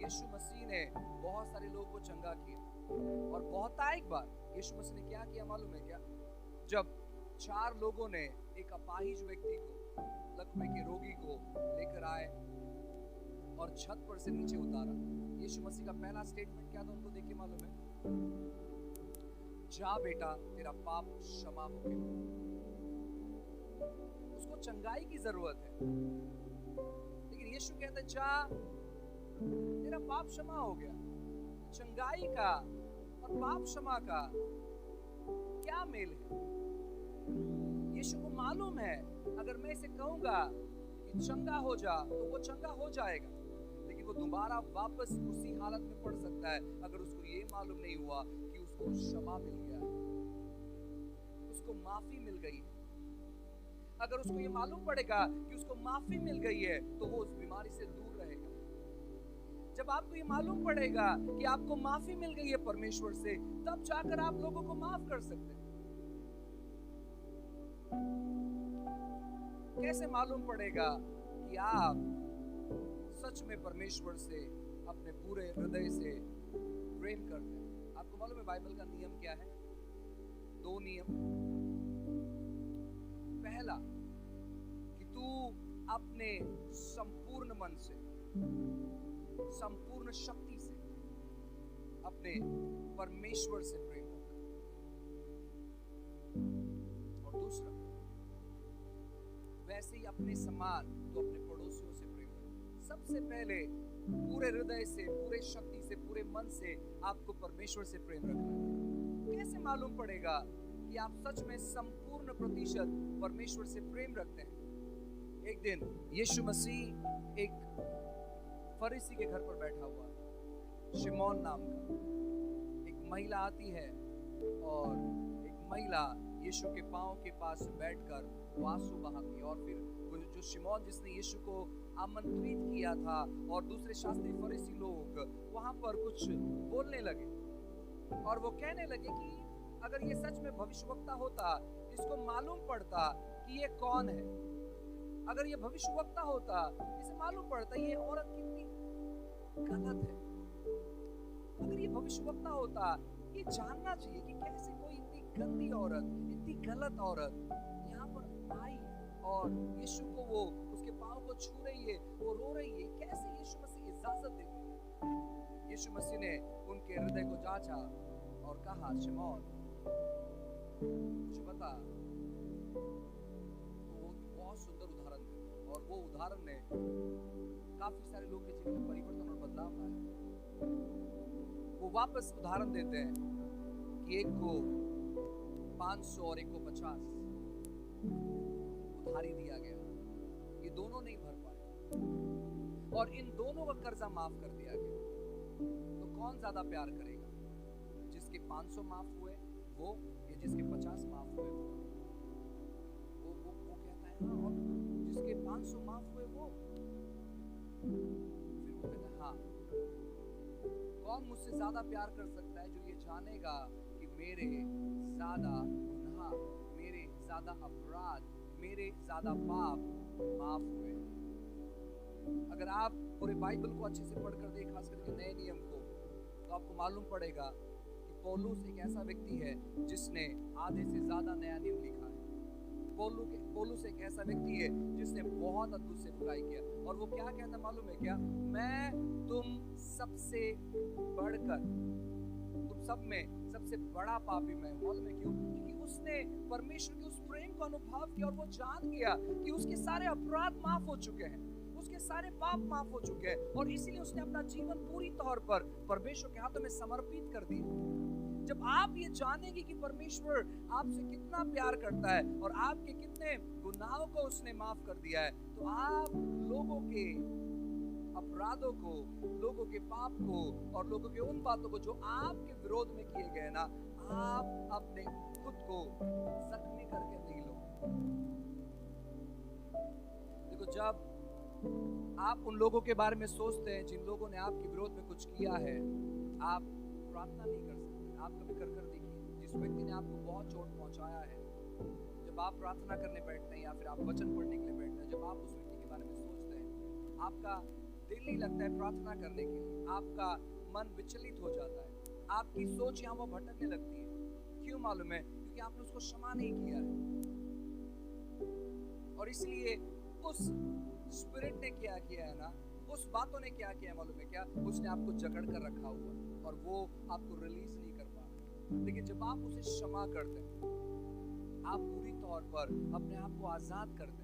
यीशु मसीह ने बहुत सारे लोगों को चंगा किया, और बहुतायत बार यीशु मसीह ने क्या किया मालूम है क्या? जब 4 लोगों ने एक अपाहिज व्यक्ति को, लकवे के रोगी को लेकर आए और छत पर से नीचे उतारा, यीशु मसीह का पहला स्टेटमेंट क्या था उनको देख के मालूम है? जा बेटा, तेरा पाप क्षमा हो गया। उसको चंगाई की जरूरत है, लेकिन यीशु कहता है जा, तेरा पाप क्षमा हो गया। चंगाई का और पाप क्षमा का क्या मेल है? यीशु को मालूम है अगर मैं इसे कहूंगा कि चंगा हो जा तो वो चंगा हो जाएगा, लेकिन वो दोबारा वापस उसी हालत में पड़ सकता है अगर उसको ये मालूम नहीं हुआ कि उसको क्षमा मिल गया है, उसको माफी मिल गई है। अगर उसको ये मालूम पड़ेगा कि उसको माफी मिल गई है तो वो उस बीमारी से दूर रहेगा। जब आपको ये मालूम पड़ेगा कि आपको माफी मिल गई है परमेश्वर से, तब जाकर आप लोगों को माफ कर सकते हैं। कैसे मालूम पड़ेगा कि आप सच में परमेश्वर से अपने पूरे हृदय से प्रेम करते हैं? आपको मालूम है बाइबल का नियम क्या है? 2 नियम। पहला कि तू अपने संपूर्ण मन से, संपूर्ण शक्ति से अपने परमेश्वर से प्रेम कर, और दूसरा वैसे ही अपने समान तो अपने पड़ोसियों से प्रेम कर। सबसे पहले पूरे हृदय से, पूरे शक्ति से, पूरे मन से आपको परमेश्वर से प्रेम रखना है। कैसे मालूम पड़ेगा कि आप सच में संपूर्ण प्रतिशत परमेश्वर से प्रेम रखते हैं? एक दिन यीशु मसीह एक फरीसी के घर पर बैठा हुआ है, शिमोन नाम का। एक महिला आती है और एक महिला यीशु के पांव के पास बैठकर वो आंसू बहाती है, और फिर वो जो शिमोन जिसने यीशु को आमंत्रित किया था और दूसरे शास्त्री फरीसी लोग वहां पर कुछ बोलने लगे, और वो कहने लगे कि अगर ये सच में भविष्यवक्ता होता, इसको मालूम पड़ता कि ये कौन है, अगर ये भविष्यवक्ता होता, इसे मालूम पड़ता ये औरत कितनी गलत है। अगर ये भविष्यवक्ता होता, ये जानना चाहिए कि कैसे कोई इतनी गंदी औरत, इतनी गलत औरत यहाँ पर आई और यीशु को वो उसके पांव को छू रही है, वो रो रही है। कैसे यीशु मसीह इजाजत देते हैं? यीशु मसीह ने उनके हृदय को जांचा और कहा, शिमोन मुझे बता। वो बहुत सुंदर उदाहरण देते, और वो उदाहरण ने काफी सारे लोग के जीवन में परिवर्तन और बदलाव लाया। वो वापस उदाहरण देते हैं कि एक को 500 और एक को 50 उधारी दिया गया, ये दोनों नहीं भर पाए और इन दोनों का कर्जा माफ कर दिया गया। तो कौन ज्यादा प्यार करेगा? जिसके 500 माफ हुए वो, या जिसके 50 माफ हुए वो कहता है हाँ, और जिसके 500 माफ हुए वो, फिर वो कहता है हाँ। कौन मुझसे ज्यादा प्यार कर सकता है? जो ये जानेगा कि मेरे ज्यादा गुनाह, मेरे ज्यादा अपराध, मेरे ज्यादा पाप माफ हुए। अगर आप पूरे बाइबल को अच्छे से पढ़कर देखें, खास करके नए नियम को, तो आपको मालूम पड़ेगा कि पौलुस एक ऐसा व्यक्ति है जिसने आधे से ज्यादा नया नियम लिखा है। पौलुस एक ऐसा व्यक्ति है जिसने बहुत अद्भुत से बुराई किया, और वो क्या कहता मालूम है क्या? मैं तुम सबसे बढ़कर, तुम सब में सबसे बड़ा पापी मैं। मालूम है क्यों? क्योंकि उसने परमेश्वर के उस प्रेम को अनुभव किया और वो जान गया कि उसके सारे अपराध माफ हो चुके हैं, उसके सारे पाप माफ हो चुके हैं, और इसीलिए उसने अपना जीवन पूरी तौर पर परमेश्वर के हाथों में समर्पित कर दिया। जब आप ये जानेंगे कि परमेश्वर आपसे कितना प्यार करता है और आपके कितने गुनाहों को उसने माफ कर दिया है, तो आप लोगों के अपराधों को, लोगों के पाप को और लोगों के उन बातों को जो आपके विरोध में किए गए ना, आप अपने खुद को जख्मी करके नहीं लो। देखो, जब आप उन लोगों के बारे में सोचते हैं जिन लोगों ने आपके विरोध में कुछ किया है, आप प्रार्थना नहीं कर सकते। आप कभी कर देखिए, जिस व्यक्ति ने आपको बहुत चोट पहुंचाया है, जब आप प्रार्थना करने बैठते हैं या फिर आप वचन पढ़ने के लिए बैठते हैं, जब आप उस व्यक्ति के बारे में सोचते हैं, आपका दिल नहीं लगता है प्रार्थना करने के लिए, आपका मन विचलित हो जाता है, आपकी सोच यहाँ वो भटकने लगती है। क्यों मालूम है? क्योंकि आपने उसको क्षमा नहीं किया है। और इसलिए उस स्पिरिट ने क्या किया है ना, उस बातों ने क्या किया है मालूम है क्या? उसने आपको जकड़ कर रखा हुआ है और वो आपको रिलीज नहीं कर पा रहा। लेकिन जब आप उसे क्षमा करते हैं, आप पूरी तौर पर अपने आप को आजाद करते हैं,